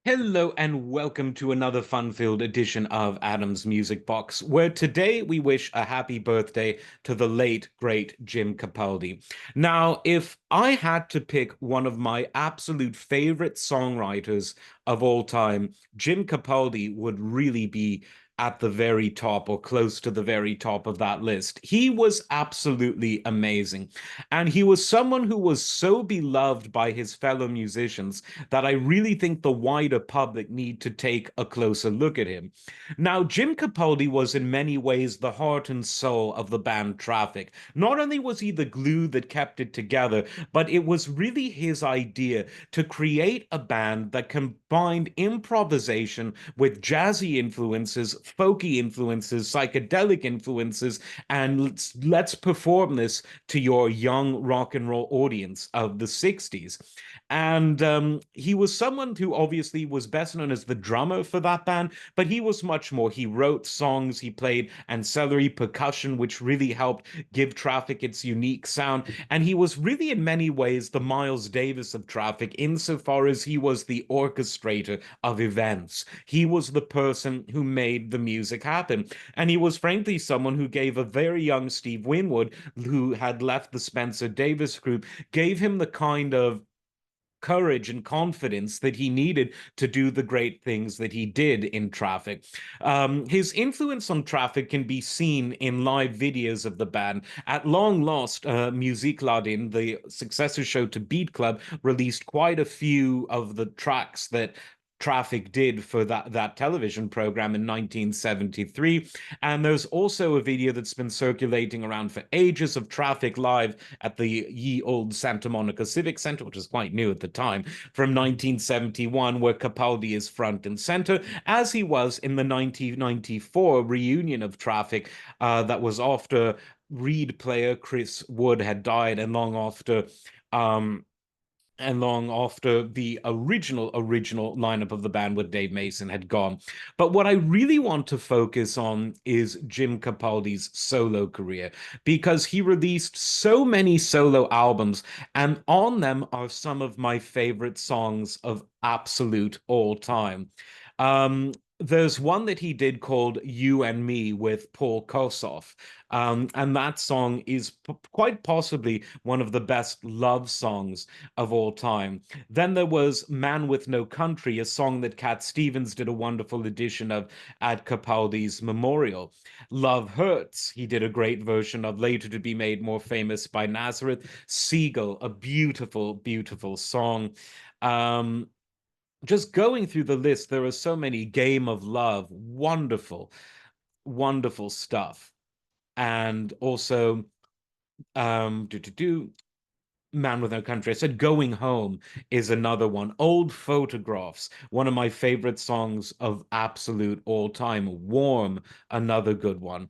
Hello and welcome to another fun-filled edition of Adam's Music Box, where today we wish a happy birthday to the late, great Jim Capaldi. Now, if I had to pick one of my absolute favorite songwriters of all time, Jim Capaldi would really be at the very top or close to the very top of that list. He was absolutely amazing. And he was someone who was so beloved by his fellow musicians that I really think the wider public need to take a closer look at him. Now, Jim Capaldi was in many ways the heart and soul of the band Traffic. Not only was he the glue that kept it together, but it was really his idea to create a band that combined improvisation with jazzy influences, folky influences, psychedelic influences, and let's perform this to your young rock and roll audience of the 60s. And he was someone who obviously was best known as the drummer for that band, but he was much more. He wrote songs, he played ancillary percussion, which really helped give Traffic its unique sound. And he was really, in many ways, the Miles Davis of Traffic, insofar as he was the orchestrator of events. He was the person who made the music happen. And he was, frankly, someone who gave a very young Steve Winwood, who had left the Spencer Davis group, gave him the kind of courage and confidence that he needed to do the great things that he did in Traffic. His influence on Traffic can be seen in live videos of the band. At long last, Musikladin, the successor show to Beat Club, released quite a few of the tracks that Traffic did for that television program in 1973. And there's also a video that's been circulating around for ages of Traffic live at the ye old Santa Monica Civic Center, which is quite new at the time, from 1971, where Capaldi is front and center, as he was in the 1994 reunion of Traffic that was after Reed player Chris Wood had died um, and long after the original lineup of the band with Dave Mason had gone. But what I really want to focus on is Jim Capaldi's solo career, because he released so many solo albums, and on them are some of my favorite songs of absolute all time. Um, there's one that he did called You and Me with Paul Kossoff. And that song is quite possibly one of the best love songs of all time. Then there was Man with No Country, a song that Cat Stevens did a wonderful edition of at Capaldi's memorial. Love Hurts, he did a great version of, later to be made more famous by Nazareth. Seagull, a beautiful, beautiful song. Um, just going through the list, there are so many. Game of Love, wonderful, wonderful stuff. And also, do Man with No Country. I said Going Home is another one. Old Photographs, one of my favorite songs of absolute all time. Warm, another good one.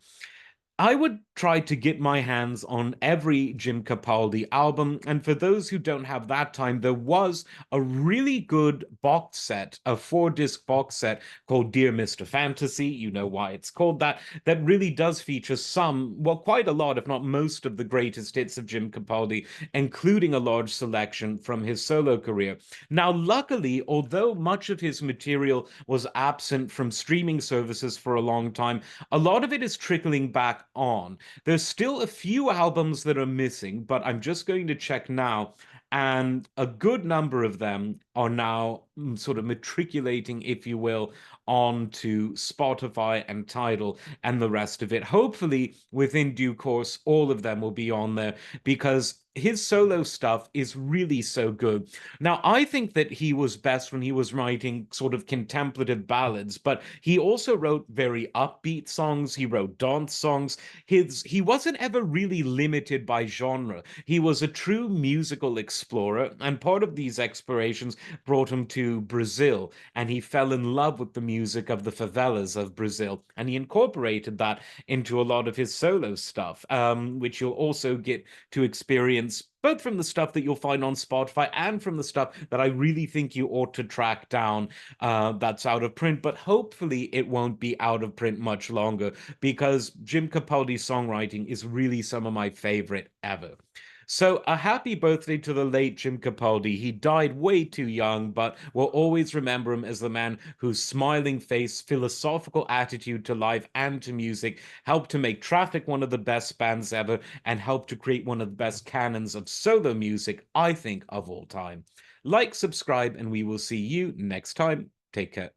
I would try to get my hands on every Jim Capaldi album. And for those who don't have that time, there was a really good box set, a 4-disc box set called Dear Mr. Fantasy. You know why it's called that. That really does feature some, well, quite a lot, if not most of the greatest hits of Jim Capaldi, including a large selection from his solo career. Now, luckily, although much of his material was absent from streaming services for a long time, a lot of it is trickling back on. There's still a few albums that are missing, but I'm just going to check now. And a good number of them are now sort of matriculating, if you will, onto Spotify and Tidal and the rest of it. Hopefully, within due course, all of them will be on there because his solo stuff is really so good. Now, I think that he was best when he was writing sort of contemplative ballads, but he also wrote very upbeat songs. He wrote dance songs. He wasn't ever really limited by genre. He was a true musical explorer, and part of these explorations brought him to Brazil, and he fell in love with the music of the favelas of Brazil, and he incorporated that into a lot of his solo stuff, which you'll also get to experience both from the stuff that you'll find on Spotify and from the stuff that I really think you ought to track down that's out of print. But hopefully it won't be out of print much longer because Jim Capaldi's songwriting is really some of my favorite ever. So, a happy birthday to the late Jim Capaldi. He died way too young, but we'll always remember him as the man whose smiling face, philosophical attitude to life and to music helped to make Traffic one of the best bands ever and helped to create one of the best canons of solo music, I think, of all time. Like, subscribe, and we will see you next time. Take care.